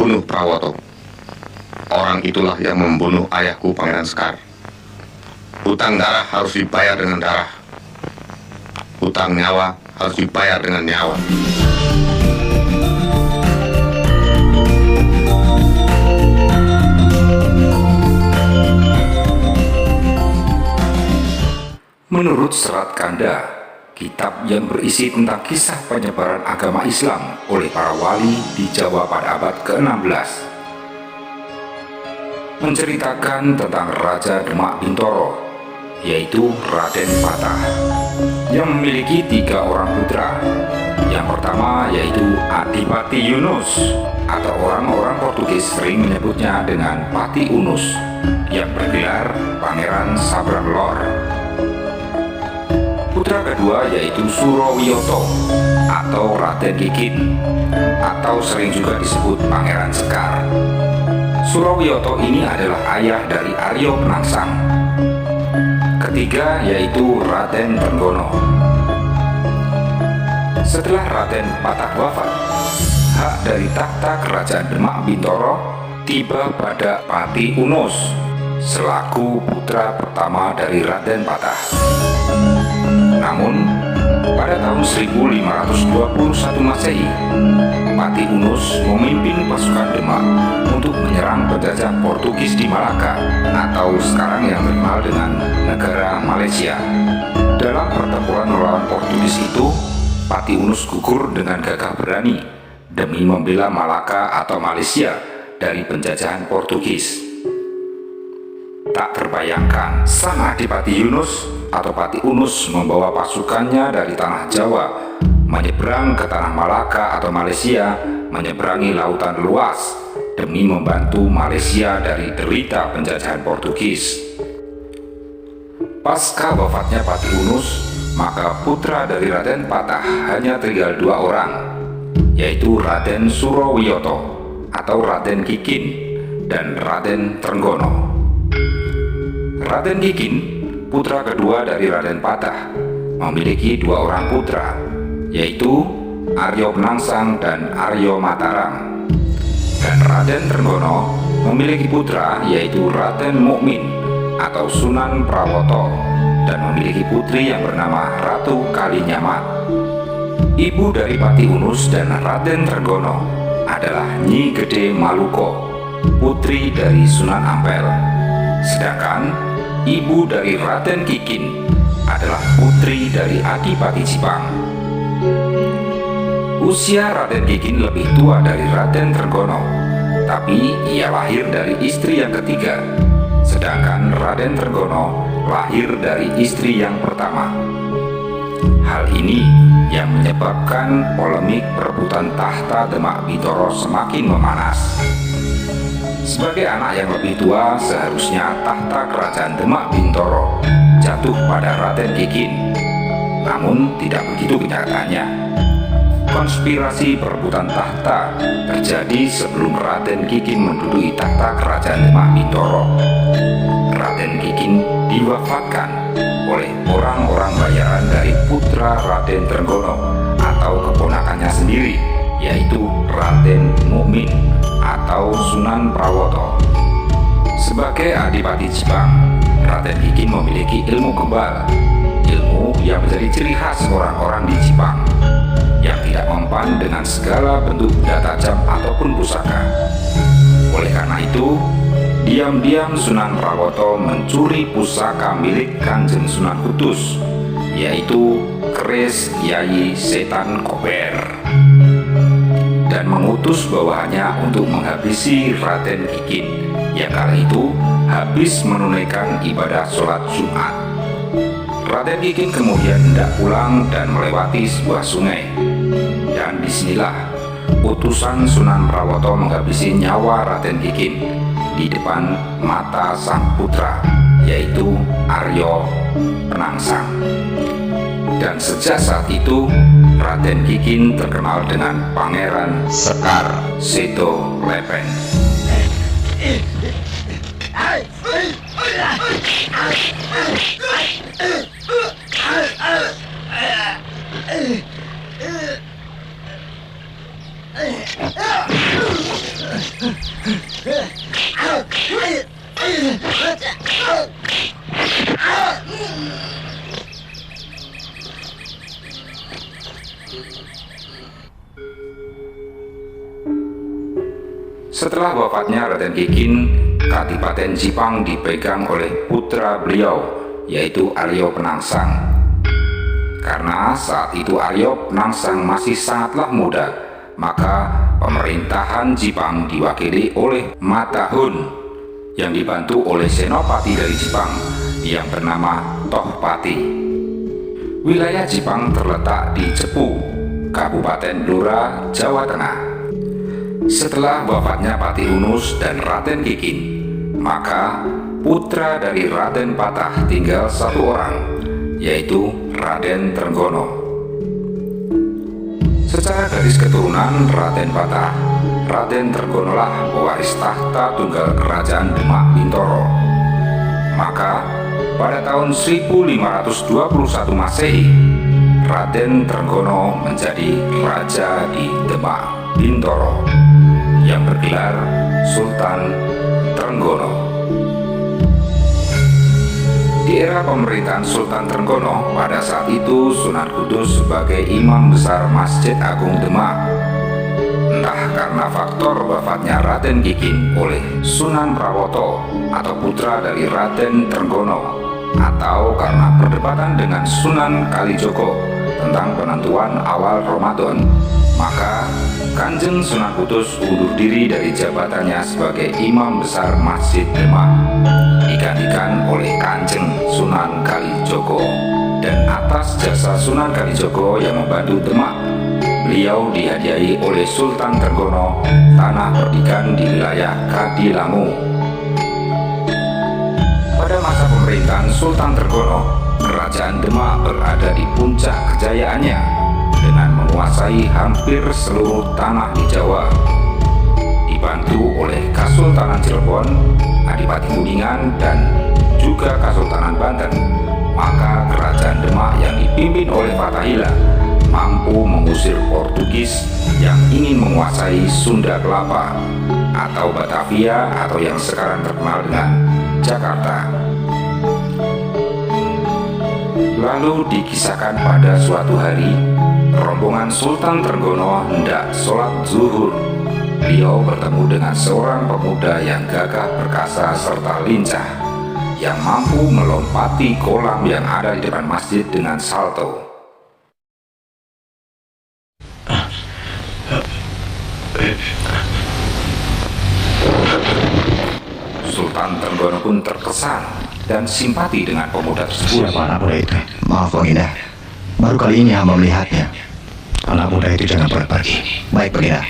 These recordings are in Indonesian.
membunuh Prawoto. Orang itulah yang membunuh ayahku Pangeran Sekar. Hutang darah harus dibayar dengan darah. Hutang nyawa harus dibayar dengan nyawa. Menurut Serat Kanda, kitab yang berisi tentang kisah penyebaran agama Islam oleh para wali di Jawa pada abad ke-16, menceritakan tentang Raja Demak Bintoro, yaitu Raden Patah, yang memiliki 3 orang putra. Yang pertama yaitu Adipati Yunus, atau orang-orang Portugis sering menyebutnya dengan Pati Unus, yang bergelar Pangeran Sabrang Lor. Putra kedua yaitu Surowiyoto atau Raden Kikin, atau sering juga disebut Pangeran Sekar. Surowiyoto ini adalah ayah dari Aryo Penangsang. Ketiga yaitu Raden Trenggono. Setelah Raden Patah wafat, hak dari takhta kerajaan Demak Bintoro tiba pada Pati Unus selaku putra pertama dari Raden Patah. Namun, pada tahun 1521 Masehi, Pati Unus memimpin pasukan Demak untuk menyerang penjajah Portugis di Malaka, atau sekarang yang terkenal dengan negara Malaysia. Dalam pertempuran melawan Portugis itu, Pati Unus gugur dengan gagah berani demi membela Malaka atau Malaysia dari penjajahan Portugis. Tak terbayangkan, sang Adipati Yunus atau Pati Unus membawa pasukannya dari tanah Jawa menyeberang ke tanah Malaka atau Malaysia, menyeberangi lautan luas demi membantu Malaysia dari derita penjajahan Portugis. Pasca wafatnya Pati Unus, maka putra dari Raden Patah hanya tinggal 2 orang, yaitu Raden Surowiyoto atau Raden Kikin dan Raden Trenggono. Raden Kikin, putra kedua dari Raden Patah, memiliki 2 orang putra, yaitu Aryo Penangsang dan Aryo Mataram. Dan Raden Trenggono memiliki putra yaitu Raden Mukmin atau Sunan Prawoto, dan memiliki putri yang bernama Ratu Kalinyamat. Ibu dari Pati Unus dan Raden Trenggono adalah Nyi Gede Maluko, putri dari Sunan Ampel. Sedangkan ibu dari Raden Kikin adalah putri dari Adipati Jipang. Usia Raden Kikin lebih tua dari Raden Trenggono, tapi ia lahir dari istri yang ketiga, sedangkan Raden Trenggono lahir dari istri yang pertama. Hal ini yang menyebabkan polemik perebutan tahta Demak Bintoro semakin memanas. Sebagai anak yang lebih tua, seharusnya tahta kerajaan Demak Bintoro jatuh pada Raden Kikin. Namun tidak begitu kenyataannya. Konspirasi perebutan tahta terjadi sebelum Raden Kikin menduduki tahta kerajaan Demak Bintoro. Raden Kikin diwafatkan oleh orang-orang bayaran dari putra Raden Trenggono atau keponakannya sendiri, yaitu Raden Mukmin atau Sunan Prawoto. Sebagai Adipati Jipang, Raden Kikin memiliki ilmu kebal, ilmu yang menjadi ciri khas orang-orang di Jipang, yang tidak mempan dengan segala bentuk benda tajam ataupun pusaka. Oleh karena itu, diam-diam Sunan Prawoto mencuri pusaka milik Kanjeng Sunan Kudus, yaitu keris Yayi Setan Kober, dan mengutus bawahannya untuk menghabisi Raden Kikin yang kala itu habis menunaikan ibadah sholat Jumat. Raden Kikin kemudian hendak pulang dan melewati sebuah sungai, dan disinilah utusan Sunan Prawoto menghabisi nyawa Raden Kikin di depan mata sang putra, yaitu Aryo Penangsang. Dan sejak saat itu, Raden Kikin terkenal dengan Pangeran Sekar Seto Lepen. Setelah wafatnya Raden Kikin, Kadipaten Jipang dipegang oleh putra beliau, yaitu Aryo Penangsang. Karena saat itu Aryo Penangsang masih sangatlah muda, maka pemerintahan Jipang diwakili oleh Matahun yang dibantu oleh senopati dari Jipang yang bernama Tohpati. Wilayah Jipang terletak di Cepu, Kabupaten Blora, Jawa Tengah. Setelah wafatnya Pati Unus dan Raden Kikin, maka putra dari Raden Patah tinggal satu orang, yaitu Raden Trenggono. Secara garis keturunan Raden Patah, Raden Trenggono lah pewaris tahta tunggal kerajaan Demak Bintoro. Maka pada tahun 1521 Masehi, Raden Trenggono menjadi raja di Demak Bintoro yang bergelar Sultan Trenggono. Di era pemerintahan Sultan Trenggono, pada saat itu Sunan Kudus sebagai imam besar Masjid Agung Demak. Entah karena faktor wafatnya Raden Kikin oleh Sunan Prawoto atau putra dari Raden Trenggono, atau karena perdebatan dengan Sunan Kalijogo tentang penentuan awal Ramadan, maka Kanjeng Sunan Kudus undur diri dari jabatannya sebagai imam besar Masjid Demak, digantikan oleh Kanjeng Sunan Kalijogo. Dan atas jasa Sunan Kalijogo yang membantu Demak, beliau dihadiahi oleh Sultan Trenggono tanah perdikan di wilayah Kadilangu. Pada masa pemerintahan Sultan Trenggono, Kerajaan Demak berada di puncak kejayaannya dengan menguasai hampir seluruh tanah di Jawa. Dibantu oleh Kasultanan Cirebon, Adipati Kuningan, dan juga Kasultanan Banten, maka Kerajaan Demak yang dipimpin oleh Fathahillah mampu mengusir Portugis yang ingin menguasai Sunda Kelapa atau Batavia atau yang sekarang terkenal dengan Jakarta. Lalu dikisahkan pada suatu hari, rombongan Sultan Trenggono hendak sholat zuhur. Beliau bertemu dengan seorang pemuda yang gagah perkasa serta lincah, yang mampu melompati kolam yang ada di depan masjid dengan salto. Sultan Trenggono pun terkesan dan simpati dengan pemuda tersebut. Siapa anak muda itu? Maaf Baginda, baru kali ini hamba melihatnya. Anak muda itu jangan pernah pergi. Baik Baginda.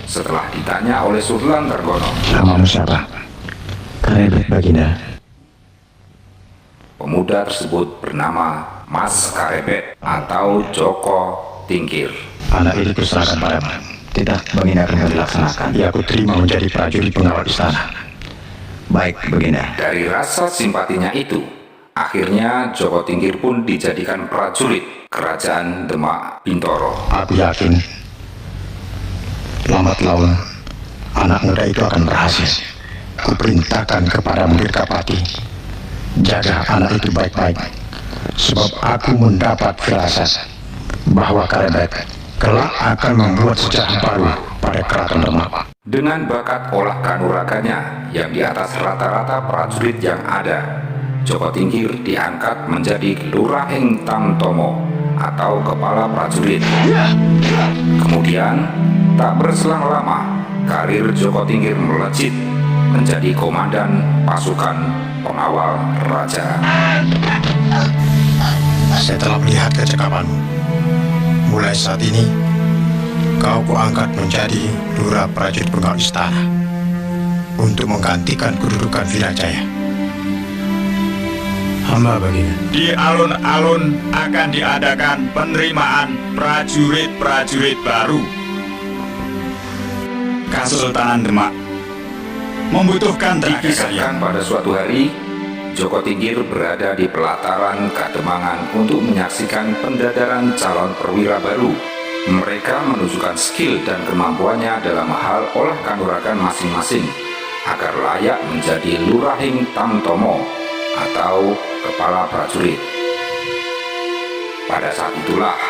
Setelah ditanya oleh Sultan Trenggono, Namamu siapa? Karebet Baginda. pemuda tersebut bernama Mas Karebet atau Joko Tingkir. Anak itu kuserahkan padamu. Tidak, Baginda akan dilaksanakan. Ya, aku terima menjadi prajurit pengawal istana. Baik Baginda. Dari rasa simpatinya itu, akhirnya Joko Tingkir pun dijadikan prajurit Kerajaan Demak Bintoro. Aku yakin lambat laun anak muda itu akan berhasil. Kuperintahkan kepada Dirgapati, jaga anak itu baik-baik, sebab aku mendapat firasat bahwa Karebet kelak akan membuat sejarah baru pada keraton Demak. Dengan bakat olah kanuraganya yang di atas rata-rata prajurit yang ada, Joko Tingkir diangkat menjadi Lurah Ing Tamtomo atau kepala prajurit. Kemudian, tak berselang lama, karir Joko Tingkir melejit menjadi komandan pasukan pengawal raja. Setelah melihat kecekapanmu, mulai saat ini kau kuangkat menjadi lurah prajurit pengawal istana untuk menggantikan kedudukan Virajaya. Hamba Baginda. Di alun-alun akan diadakan penerimaan prajurit-prajurit baru. Kasultanan Demak membutuhkan tenaga kalian. Dikisahkan pada suatu hari, Joko Tingkir berada di pelataran Kademangan untuk menyaksikan pendadaran calon perwira baru. Mereka menunjukkan skill dan kemampuannya dalam hal olah kanuragan masing-masing agar layak menjadi Lurahing Tamtomo atau kepala prajurit. Pada saat itulah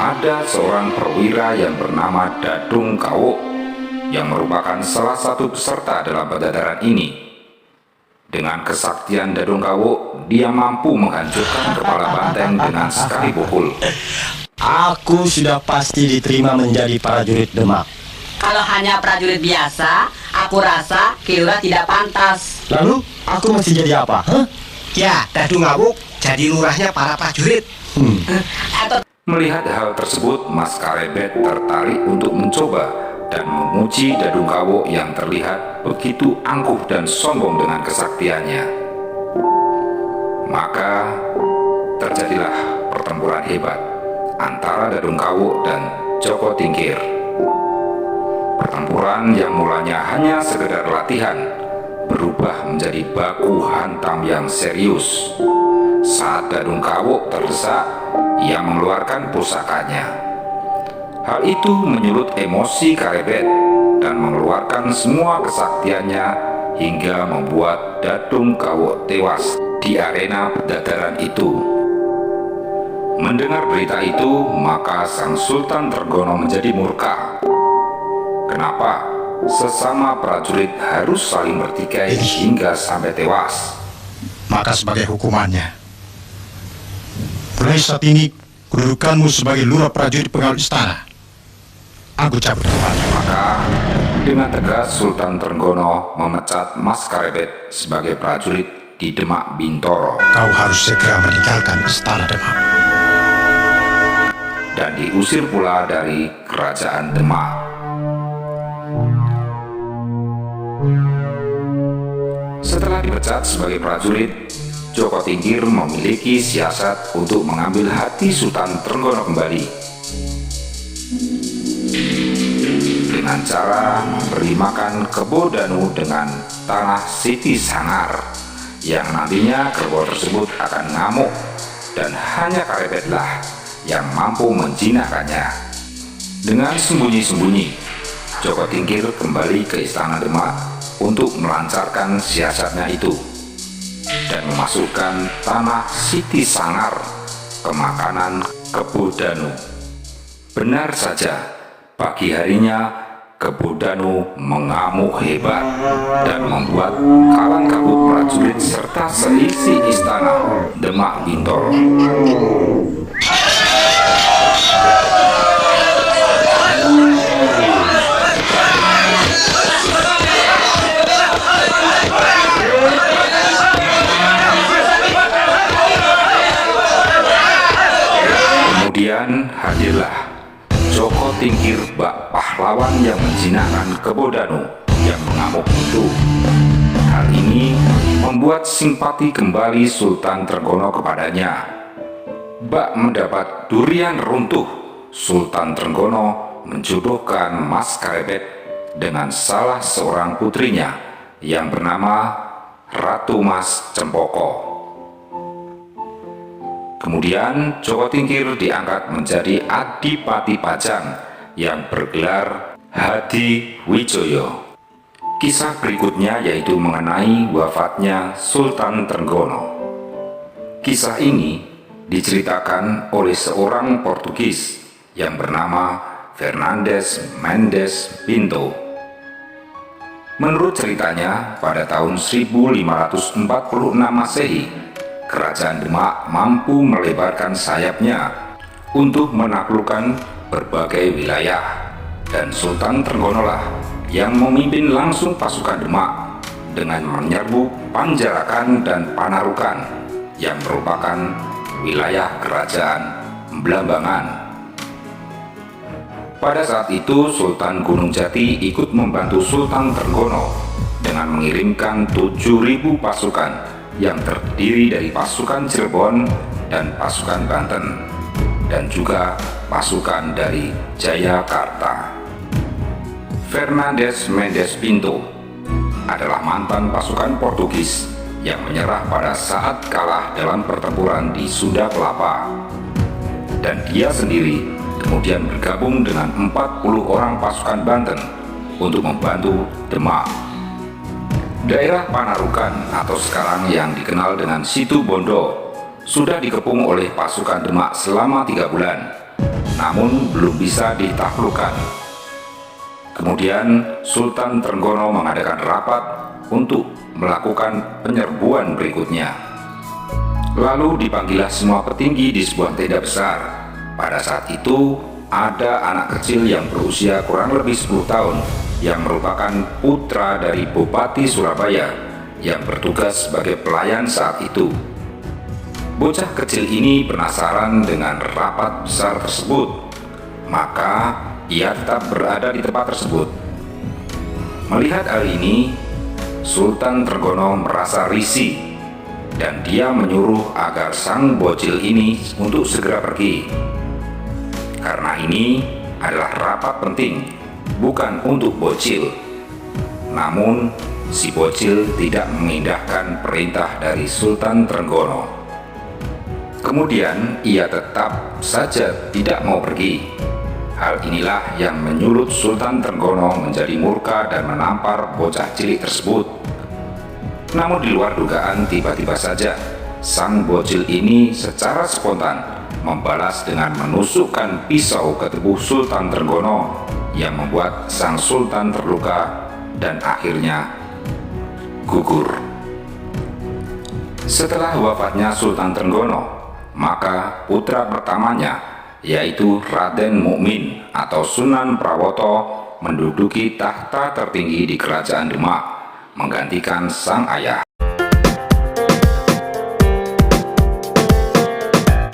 ada seorang perwira yang bernama Dadung Kawuk yang merupakan salah satu peserta dalam pendadaran ini. Dengan kesaktian Dadung Kawuk, dia mampu menghancurkan kepala banteng dengan sekali pukul. Aku sudah pasti diterima menjadi prajurit Demak. Kalau hanya prajurit biasa, aku rasa Kilura tidak pantas. Lalu aku mesti jadi apa? Ya, Dadung Kawuk jadi lurahnya para prajurit. Atau Melihat hal tersebut, Mas Karebet tertarik untuk mencoba dan memuji Dadung Kawuk yang terlihat begitu angkuh dan sombong dengan kesaktiannya. Maka terjadilah pertempuran hebat antara Dadung Kawuk dan Joko Tingkir. Pertempuran yang mulanya hanya sekedar latihan berubah menjadi baku hantam yang serius. Saat Dadung Kawuk terdesak, ia mengeluarkan pusakanya. Hal itu menyulut emosi Karebet dan mengeluarkan semua kesaktiannya hingga membuat Dadung Kawuk tewas di arena pendadaran itu. Mendengar berita itu, maka Sang Sultan Trenggono menjadi murka. Kenapa sesama prajurit harus saling bertikai hingga sampai tewas? Maka sebagai hukumannya, mulai saat ini kedudukanmu sebagai lurah prajurit pengawal istana aku cabut kembali. Maka dengan tegas Sultan Trenggono memecat Mas Karebet sebagai prajurit di Demak Bintoro Kau harus segera meninggalkan istana Demak. dan diusir pula dari kerajaan Demak. Setelah dipecat sebagai prajurit, Joko Tingkir memiliki siasat untuk mengambil hati Sultan Trenggono kembali dengan cara memberi makan kebo Danu dengan tanah Siti Sangar, yang nantinya kebo tersebut akan ngamuk dan hanya Karebetlah yang mampu menjinakkannya. Dengan sembunyi-sembunyi, Joko Tingkir kembali ke istana Demak untuk melancarkan siasatnya itu dan memasukkan tanah Siti Sangar ke makanan kebo Danu. Benar saja, pagi harinya kebo Danu mengamuk hebat dan membuat kalang kabut prajurit serta seisi istana Demak Bintoro. Kemudian hadirlah Joko Tingkir, bak pahlawan yang menjinakkan kebo Danu yang mengamuk itu. Hal ini membuat simpati kembali Sultan Trenggono kepadanya. Bak mendapat durian runtuh, Sultan Trenggono menjodohkan Mas Karebet dengan salah seorang putrinya yang bernama Ratu Mas Cempoko. Kemudian Joko Tingkir diangkat menjadi Adipati Pajang yang bergelar Hadi Wijoyo. Kisah berikutnya yaitu mengenai wafatnya Sultan Trenggono. Kisah ini diceritakan oleh seorang Portugis yang bernama Fernandes Mendes Pinto. Menurut ceritanya, pada tahun 1546 Masehi, Kerajaan Demak mampu melebarkan sayapnya untuk menaklukkan berbagai wilayah, dan Sultan Trenggono lah yang memimpin langsung pasukan Demak dengan menyerbu Panjarakan dan Panarukan yang merupakan wilayah kerajaan Blambangan. Pada saat itu Sultan Gunung Jati ikut membantu Sultan Trenggono dengan mengirimkan 7.000 pasukan yang terdiri dari pasukan Cirebon dan pasukan Banten, dan juga pasukan dari Jayakarta. Fernandes Mendes Pinto adalah mantan pasukan Portugis yang menyerah pada saat kalah dalam pertempuran di Sunda Kelapa. Dan dia sendiri kemudian bergabung dengan 40 orang pasukan Banten untuk membantu Demak. Daerah Panarukan atau sekarang yang dikenal dengan Situ Bondo sudah dikepung oleh pasukan Demak selama 3 bulan, namun belum bisa ditaklukkan. Kemudian Sultan Trenggono mengadakan rapat untuk melakukan penyerbuan berikutnya. Lalu dipanggillah semua petinggi di sebuah tenda besar. Pada saat itu ada anak kecil yang berusia kurang lebih 10 tahun yang merupakan putra dari Bupati Surabaya yang bertugas sebagai pelayan saat itu. Bocah kecil ini penasaran dengan rapat besar tersebut, maka ia tetap berada di tempat tersebut. Melihat hal ini, Sultan Trenggono merasa risih dan dia menyuruh agar sang bocil ini untuk segera pergi. Karena ini adalah rapat penting, bukan untuk bocil. Namun, si bocil tidak mengindahkan perintah dari Sultan Trenggono. Kemudian ia tetap saja tidak mau pergi. Hal inilah yang menyulut Sultan Trenggono menjadi murka dan menampar bocah cilik tersebut. Namun di luar dugaan, tiba-tiba saja sang bocil ini secara spontan membalas dengan menusukkan pisau ke tubuh Sultan Trenggono yang membuat sang sultan terluka dan akhirnya gugur. Setelah wafatnya Sultan Trenggono, maka putra pertamanya, yaitu Raden Mukmin atau Sunan Prawoto, menduduki tahta tertinggi di Kerajaan Demak, menggantikan sang ayah.